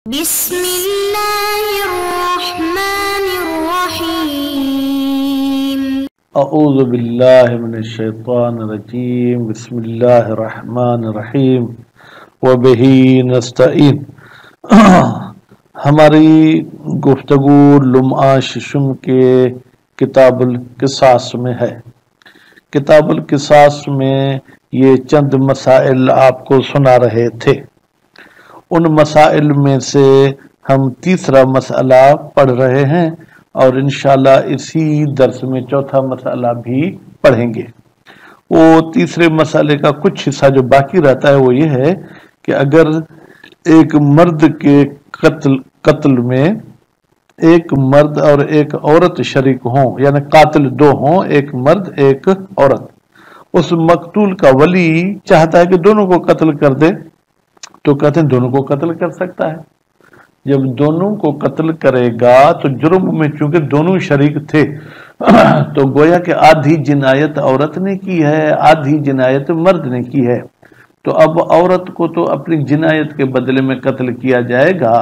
بسم الله الرحمن الرحيم اعوذ باللہ من الشیطان الرجیم بسم اللہ الرحمن الرحیم وبہ نستعین۔ ہماری گفتگو لمعہ ششم کے کتاب القصاص میں ہے۔ کتاب القصاص میں یہ چند مسائل آپ کو سنا رہے تھے۔ ان مسائل میں سے ہم تیسرا مسئلہ پڑھ رہے ہیں اور انشاءاللہ اسی درس میں چوتھا مسئلہ بھی پڑھیں گے۔ وہ تیسرے مسئلے کا کچھ حصہ جو باقی رہتا ہے وہ یہ ہے کہ اگر ایک مرد کے قتل میں ایک مرد اور ایک عورت شریک ہوں، یعنی قاتل دو ہوں، ایک مرد ایک عورت، اس مقتول کا ولی چاہتا ہے کہ دونوں کو قتل کر دے، تو کہتے ہیں دونوں کو قتل کر سکتا ہے۔ جب دونوں کو قتل کرے گا تو جرم میں چونکہ دونوں شریک تھے تو گویا کہ آدھی جنایت عورت نے کی ہے، آدھی جنایت مرد نے کی ہے، تو اب عورت کو تو اپنی جنایت کے بدلے میں قتل کیا جائے گا،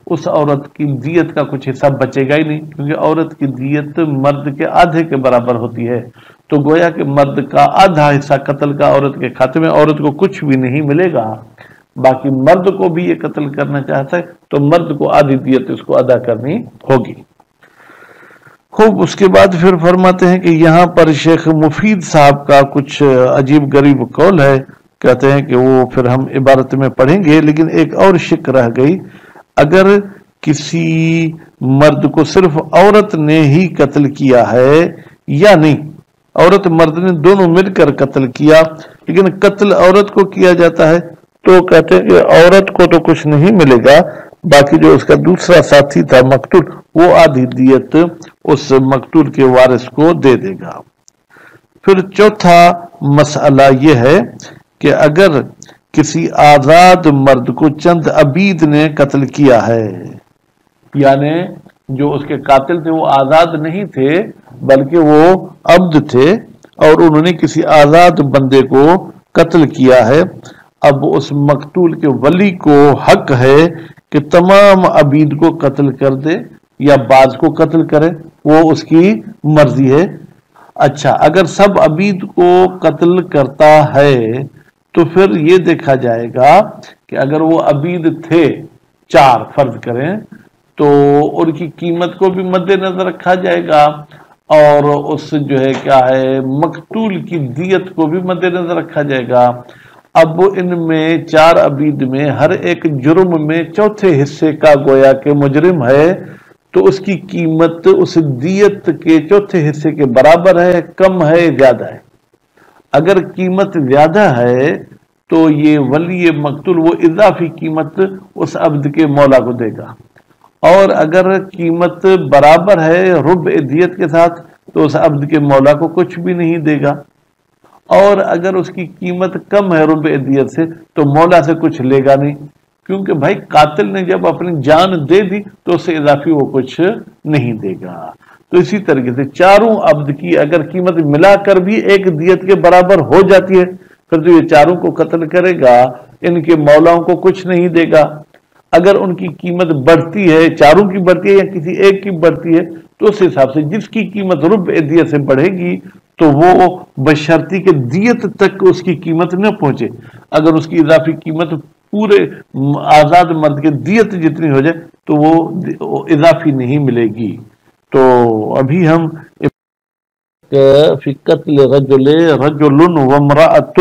اس عورت کی دیت کا کچھ حصہ بچے گا ہی نہیں، کیونکہ عورت کی دیت مرد کے آدھے کے برابر ہوتی ہے، تو گویا کہ مرد کا آدھا حصہ قتل کا عورت کے کھاتے میں، عورت کو کچھ بھی نہیں ملے گا۔ باقی مرد کو بھی یہ قتل کرنا چاہتا ہے تو مرد کو آدھی دیت اس کو ادا کرنی ہوگی۔ خوب، اس کے بعد پھر فرماتے ہیں کہ یہاں پر شیخ مفید صاحب کا کچھ عجیب غریب قول ہے، کہتے ہیں کہ وہ پھر ہم عبارت میں پڑھیں گے، لیکن ایک اور شک رہ گئی۔ اگر کسی مرد کو صرف عورت نے ہی قتل کیا ہے یا نہیں، عورت مرد نے دونوں مل کر قتل کیا لیکن قتل عورت کو کیا جاتا ہے، تو کہتے ہیں کہ عورت کو تو کچھ نہیں ملے گا، باقی جو اس کا دوسرا ساتھی تھا مقتول، وہ آدھی دیت اس مقتول کے وارث کو دے دے گا۔ پھر چوتھا مسئلہ یہ ہے کہ اگر کسی آزاد مرد کو چند عبید نے قتل کیا ہے، یعنی جو اس کے قاتل تھے وہ آزاد نہیں تھے بلکہ وہ عبد تھے، اور انہوں نے کسی آزاد بندے کو قتل کیا ہے، اب اس مقتول کے ولی کو حق ہے کہ تمام عبید کو قتل کر دے یا بعض کو قتل کرے، وہ اس کی مرضی ہے۔ اچھا، اگر سب عبید کو قتل کرتا ہے تو پھر یہ دیکھا جائے گا کہ اگر وہ عبید تھے 4 فرض کریں تو ان کی قیمت کو بھی مد نظر رکھا جائے گا، اور اس جو ہے کیا ہے مقتول کی دیت کو بھی مد نظر رکھا جائے گا۔ اب ان میں 4 عبید میں ہر ایک جرم میں چوتھے حصے کا گویا کہ مجرم ہے، تو اس کی قیمت اس دیت کے چوتھے حصے کے برابر ہے، کم ہے، زیادہ ہے۔ اگر قیمت زیادہ ہے تو یہ ولی مقتول وہ اضافی قیمت اس عبد کے مولا کو دے گا، اور اگر قیمت برابر ہے ربع دیت کے ساتھ تو اس عبد کے مولا کو کچھ بھی نہیں دے گا، اور اگر اس کی قیمت کم ہے ربع دیت سے تو مولا سے کچھ لے گا نہیں، کیونکہ بھائی قاتل نے جب اپنی جان دے دی تو اس سے اضافی وہ کچھ نہیں دے گا۔ تو اسی طریقے سے چاروں عبد کی اگر قیمت ملا کر بھی ایک دیت کے برابر ہو جاتی ہے پھر تو یہ چاروں کو قتل کرے گا، ان کے مولاؤں کو کچھ نہیں دے گا۔ اگر ان کی قیمت بڑھتی ہے، چاروں کی بڑھتی ہے یا کسی ایک کی بڑھتی ہے، تو اس حساب سے جس کی قیمت ربع دیت سے بڑھے گی تو وہ بشرطی کہ دیت تک اس کی قیمت نہ پہنچے، اگر اس کی اضافی قیمت پورے آزاد مرد کے دیت جتنی ہو جائے تو وہ اضافی نہیں ملے گی۔ تو ابھی ہم فی قتل رجل وامرأۃ،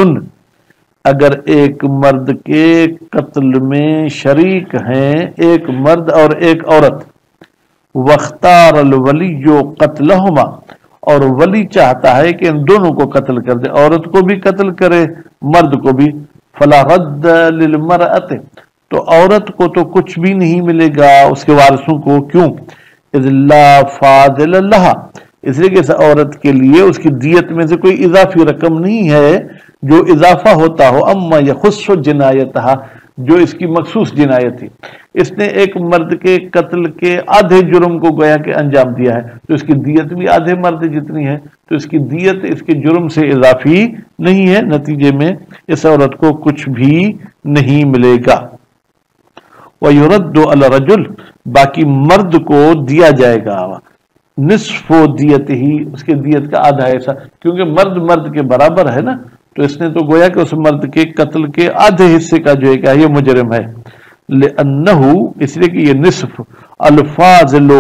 اگر ایک مرد کے قتل میں شریک ہیں ایک مرد اور ایک عورت، واختار الولی قتلہما، اور ولی چاہتا ہے کہ ان دونوں کو قتل کر دے، عورت کو بھی قتل کرے مرد کو بھی، فلا رد للمرأۃ، تو عورت کو تو کچھ بھی نہیں ملے گا اس کے وارثوں کو، کیوں؟ اذ لا فاضل لہا، اس لیے کہ اس عورت کے لیے اس کی دیت میں سے کوئی اضافی رقم نہیں ہے جو اضافہ ہوتا ہو، اما یخص جنایتہا، جو اس کی مخصوص جنایت تھی، اس نے ایک مرد کے قتل کے آدھے جرم کو گویا کہ انجام دیا ہے تو اس کی دیت بھی آدھے مرد جتنی ہے، تو اس کی دیت اس کے جرم سے اضافی نہیں ہے، نتیجے میں اس عورت کو کچھ بھی نہیں ملے گا۔ وَيُرَدُّ عَلَى الرَّجُلِ، باقی مرد کو دیا جائے گا نصف دیت ہی، اس کے دیت کا آدھا ایسا، کیونکہ مرد مرد کے برابر ہے نا، تو اس نے تو گویا کہ اس مرد کے قتل کے آدھے حصے کا جو ہے کہ یہ مجرم ہے، لِأَنَّهُ، اس لیے کہ یہ نصف الفاضل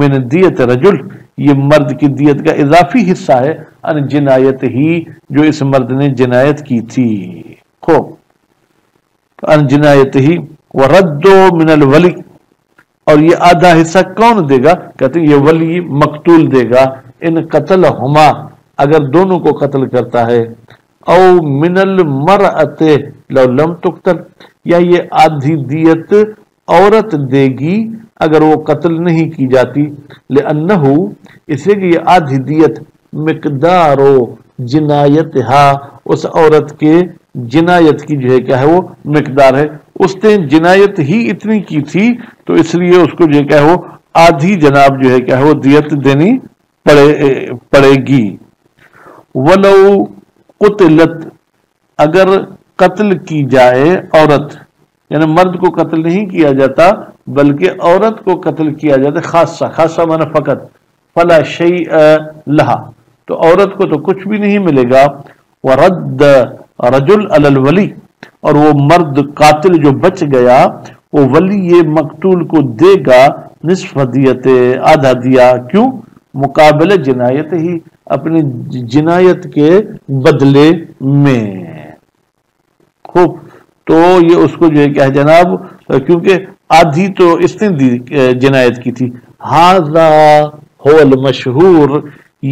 من دیت رجل، یہ مرد کی دیت کا اضافی حصہ ہے، ان جنایت ہی، جو اس مرد نے جنایت کی تھی، خوب ان جنایت ہی، وَرَدُّ من الولی، اور یہ آدھا حصہ کون دے گا؟ کہتے ہیں یہ ولی مقتول دے گا، ان قتل ہما، اگر دونوں کو قتل کرتا ہے، او من المرأت لو لم تقتل، یا یہ آدھی دیت عورت دے گی اگر وہ قتل نہیں کی جاتی، لأنہو، اس لیے کہ یہ آدھی دیت مقدار و جنایتہا، اس عورت کے جنایت کی جو ہے کیا ہے وہ مقدار ہے، اس نے جنایت ہی اتنی کی تھی تو اس لیے اس کو جو ہے کیا ہے وہ آدھی جناب جو ہے کیا ہے وہ دیت دینی پڑے گی۔ وَلَوْ قُتِلَتْ، اگر قتل کی جائے عورت، یعنی مرد کو قتل نہیں کیا جاتا بلکہ عورت کو قتل کیا جاتا، خاصہ معنی فقط، فَلَا شَيْءَ لَهَا، تو عورت کو تو کچھ بھی نہیں ملے گا، وَرَدَّ رَجُلْ عَلَى الْوَلِي، اور وہ مرد قاتل جو بچ گیا وہ ولی مقتول کو دے گا نصف دیت، آدھا دیا، کیوں؟ مقابل جنایت ہی، اپنی جنایت کے بدلے میں، خوب، تو یہ اس کو جو ہے کیا ہے جناب، کیونکہ آدھی تو اس نے دی جنایت کی تھی، ھذا ھو المشہور،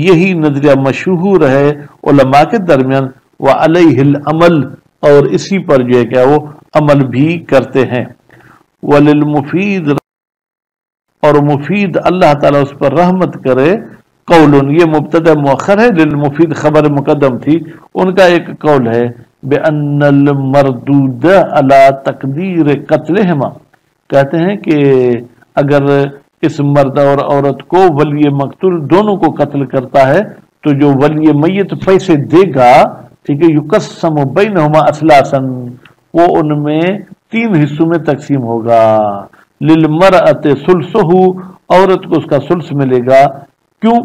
یہی نظریہ مشہور ہے علماء کے درمیان، وعلیہ العمل، اور اسی پر جو ہے کیا وہ عمل بھی کرتے ہیں، وللمفید، اور مفید اللہ تعالیٰ اس پر رحمت کرے، قول، یہ مبتدا مؤخر ہے، للمفید خبر مقدم تھی، ان کا ایک قول ہے، بأن المردود علی تقدیر قتلہما، کہتے ہیں کہ اگر اس مرد اور عورت کو ولی مقتول دونوں کو قتل کرتا ہے تو جو ولی میت پیسے دے گا، ٹھیک ہے، یقسم بینہما اثلاثا، وہ ان میں 3 حصوں میں تقسیم ہوگا، للمرأۃ ثلثہ، عورت کو اس کا ثلث ملے گا، کیوں؟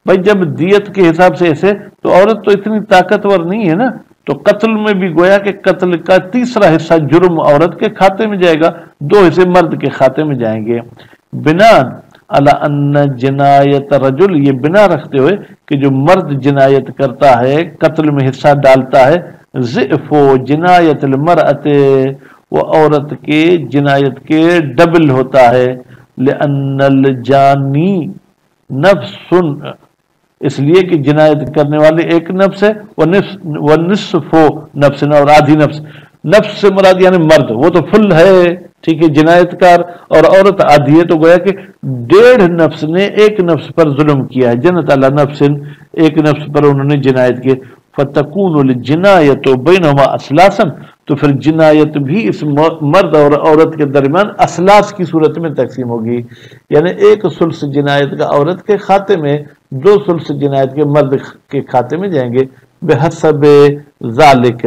بھائی جب دیت کے حساب سے ایسے تو عورت تو اتنی طاقتور نہیں ہے نا، تو قتل میں بھی گویا کہ قتل کا تیسرا حصہ جرم عورت کے کھاتے میں جائے گا، 2 حصے مرد کے کھاتے میں جائیں گے، بنا علی ان جنایت رجل، یہ بنا رکھتے ہوئے کہ جو مرد جنایت کرتا ہے قتل میں حصہ ڈالتا ہے، ضعف جنایت المرأۃ، وہ عورت کے جنایت کے ڈبل ہوتا ہے، لأن الجانی نفس، اس لیے کہ جنایت کرنے والے ایک نفس ہے، ونصف نفس، اور آدھی نفس، نفس سے مراد یعنی مرد وہ تو فل ہے، ٹھیک ہے، جنایت کار، اور عورت آدھی ہے، تو گویا کہ 1.5 نفس نے ایک نفس پر ظلم کیا ہے، جنت علی نفس، ایک نفس پر انہوں نے جنایت کی، فتکون الجنایت بینہما اثلاثا، تو پھر جنایت بھی اس مرد اور عورت کے درمیان اثلاث کی صورت میں تقسیم ہوگی، یعنی 1 ثلث جنایت کا عورت کے کھاتے میں، 2 ثلث جنایت کے مرد کے کھاتے میں جائیں گے، بحسب ذالک،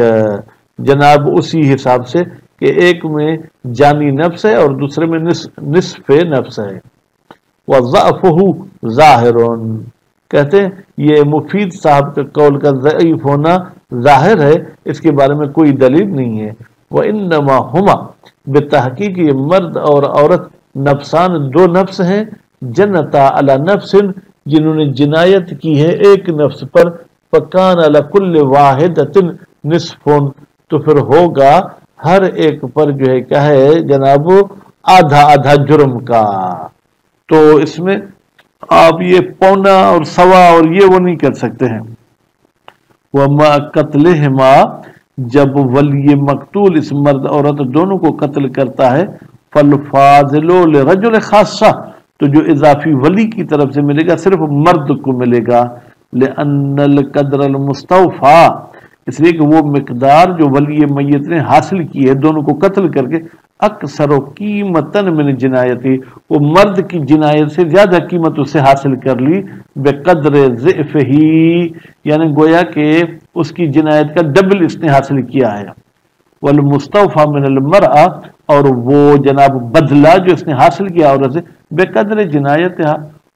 جناب اسی حساب سے کہ ایک میں جانی نفس ہے اور دوسرے میں نصف نفس ہے، وَضَعْفُهُ ظَاهِرٌ، کہتے ہیں یہ مفید صاحب کا قول کا ضعیف ہونا ظاہر ہے، اس کے بارے میں کوئی دلیل نہیں ہے، وَإِنَّمَا هُمَا، بتحقیق یہ مرد اور عورت نفسان 2 نفس ہیں، جنتا علی نفس، جنہوں نے جنایت کی ہے ایک نفس پر، فَكَانَ لَكُلِّ وَاحِدَةٍ نِصْفٌ، تو پھر ہوگا ہر ایک پر جو ہے کیا ہے جناب آدھا آدھا جرم کا، تو اس میں آپ یہ پونا اور سوا اور یہ وہ نہیں کر سکتے ہیں، وَمَا قَتْلِهِمَا، جب ولی مقتول اس مرد عورت دونوں کو قتل کرتا ہے، فَالْفَاضِلُ لِرَجُلِ خاصہ، تو جو اضافی ولی کی طرف سے ملے گا صرف مرد کو ملے گا، لِأَنَّ الْقَدْرَ الْمُسْتَوْفَى، اس لیے کہ وہ مقدار جو ولی میت نے حاصل کی ہے دونوں کو قتل کر کے، اکثر و قیمتاً من جنایتی، وہ مرد کی جنایت سے زیادہ قیمت اسے حاصل کر لی، بقدر ضعف ہی، یعنی گویا کہ اس کی جنایت کا ڈبل اس نے حاصل کیا ہے، والمستوفى من المرأة، اور وہ جناب بدلہ جو اس نے حاصل کیا عورت سے، بقدر جنایتها،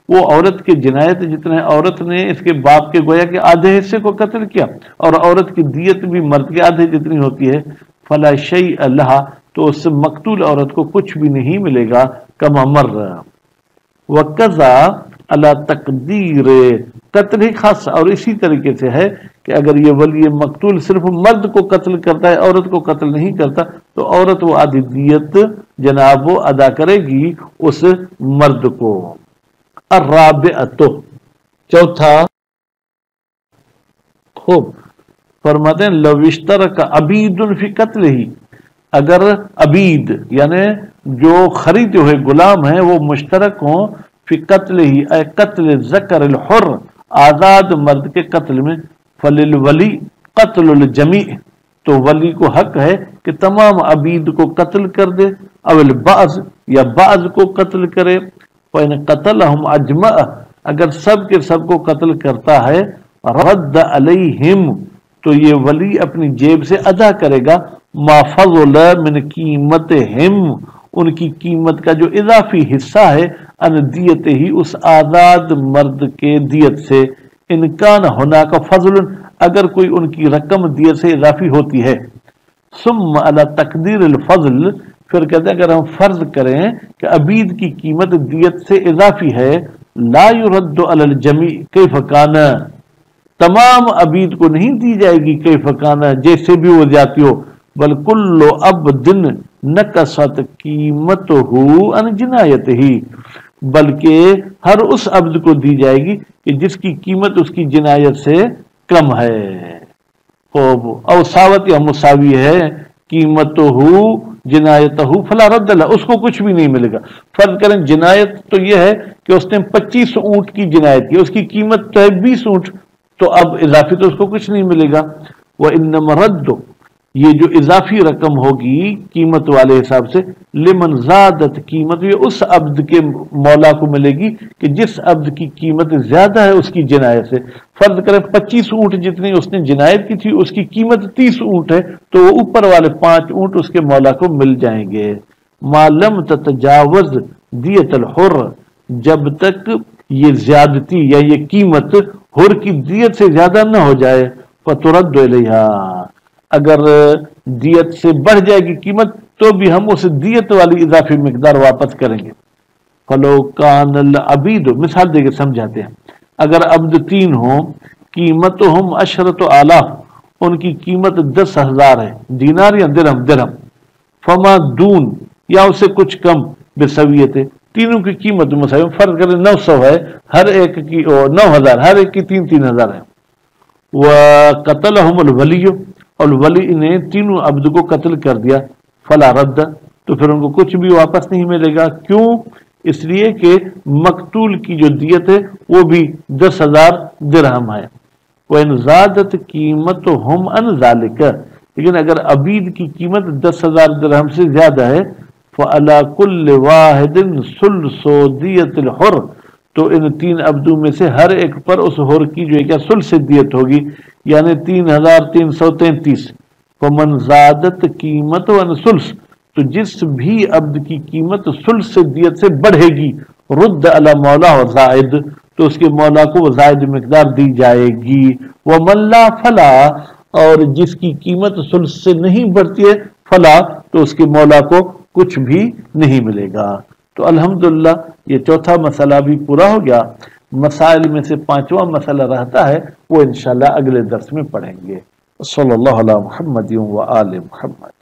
وہ عورت کے جنایت جتنے عورت نے اس کے باپ کے گویا کہ آدھے حصے کو قتل کیا، اور عورت کی دیت بھی مرد کے آدھے جتنی ہوتی ہے، فلا شیء لها، تو اس سے مقتول عورت کو کچھ بھی نہیں ملے گا، کما مر. وقضا علی تقدیر قتل خاص، اور اسی طریقے سے ہے کہ اگر یہ ولی مقتول صرف مرد کو قتل کرتا ہے، عورت کو قتل نہیں کرتا، تو عورت وہ آدھی دیت جناب وہ ادا کرے گی اس مرد کو. الرابعۃ، چوتھا، خوب فرماتے ہیں لو اشترک عبید فی قتل ہی، اگر عبید یعنی جو خریدے ہوئے غلام ہیں وہ مشترک ہوں فی قتل ہی، اے قتل ذکر الحر، آزاد مرد کے قتل میں، فللولی قتل الجمیع، تو ولی کو حق ہے کہ تمام عبید کو قتل کر دے، او البعض، یا بعض کو قتل کرے. فإن قتلهم اجمع، اگر سب کے سب کو قتل کرتا ہے، رد علیہم، تو یہ ولی اپنی جیب سے ادا کرے گا ما فضل من قیمتہم، ان کی قیمت کا جو اضافی حصہ ہے، ان دیت ہی، اس آزاد مرد کے دیت سے. ان کان ہونا کا فضل، اگر کوئی ان کی رقم دیت سے اضافی ہوتی ہے. ثم علی تقدیر الفضل، پھر کہتے ہیں اگر ہم فرض کریں کہ عبید کی قیمت دیت سے اضافی ہے، لا یرد علی الجمیع کیف کان، تمام عبید کو نہیں دی جائے گی کیف کان جیسے بھی وہ جاتی ہو، بل کل عبد نقصت قیمتہ عن جنایتہ، بلکہ ہر اس عبد کو دی جائے گی کہ جس کی قیمت اس کی جنایت سے کم ہے. او ساوت یا مساوی ہے، قیمتہ جنایتہ فلا رد لہ، اس کو کچھ بھی نہیں ملے گا. فرض کریں جنایت تو یہ ہے کہ اس نے 25 اونٹ کی جنایت کی، اس کی قیمت تو ہے 20 اونٹ، تو اب اضافی تو اس کو کچھ نہیں ملے گا. وَإِنَّمَا رَدُّ، یہ جو اضافی رقم ہوگی قیمت والے حساب سے، لمن زادت قیمت، یہ اس عبد کے مولا کو ملے گی کہ جس عبد کی قیمت زیادہ ہے اس کی جنایت سے. فرض کریں 25 اونٹ جتنی اس نے جنایت کی تھی، اس کی قیمت 30 اونٹ ہے، تو وہ اوپر والے 5 اونٹ اس کے مولا کو مل جائیں گے. ما لم تتجاوز دیت الحر، جب تک یہ زیادتی یا یہ قیمت حر کی دیت سے زیادہ نہ ہو جائے. فَتُرَدُّ إِلَيْهَا، اگر دیت سے بڑھ جائے گی قیمت تو بھی ہم اس دیت والی اضافی مقدار واپس کریں گے. فَلَوْ كَانَ الْعَبِيدُ، مثال دے کے سمجھاتے ہیں، اگر عبد 3 ہوں، قیمتہم 10,000، ان کی قیمت 10,000 ہے، دینار یا درہم، فما دون، یا اس سے کچھ کم، بسویت، تینوں کی قیمت مساوی، فرض کریں 900 ہے، ہر ایک کی 9,000، ہر ایک کی 3,000 ہے. وَقَتَلَهُمُ الْوَلِيُّ، اور ولی نے تینوں عبد کو قتل کر دیا، فلا رد، تو پھر ان کو کچھ بھی واپس نہیں ملے گا. کیوں؟ اس لیے کہ مقتول کی جو دیت ہے وہ بھی 10,000 درہم ہے. وَإِنْ زَادَتْ قِيمَتُهُمْ عَنْ ذَلِكَ، لیکن اگر عبید کی قیمت 10,000 درہم سے زیادہ ہے، فَعَلَى كُلِّ وَاحِدٍ ثُلُثُ دِيَةِ الْحُرِّ، تو ان 3 عبدوں میں سے ہر ایک پر اس حر کی جو ہے کیا ثلث دیت ہوگی، یعنی 3,333. فمن زادت قیمت عن ثلث، تو جس بھی عبد کی قیمت ثلث دیت سے بڑھے گی، رد علی مولا و زائد، تو اس کے مولا کو وہ زائد مقدار دی جائے گی. ومن لا فلا، اور جس کی قیمت ثلث سے نہیں بڑھتی ہے، فلا، تو اس کے مولا کو کچھ بھی نہیں ملے گا. تو الحمدللہ یہ چوتھا مسئلہ بھی پورا ہو گیا. مسائل میں سے 5واں مسئلہ رہتا ہے، وہ انشاءاللہ اگلے درس میں پڑھیں گے. صلی اللہ علی محمد و آل محمد.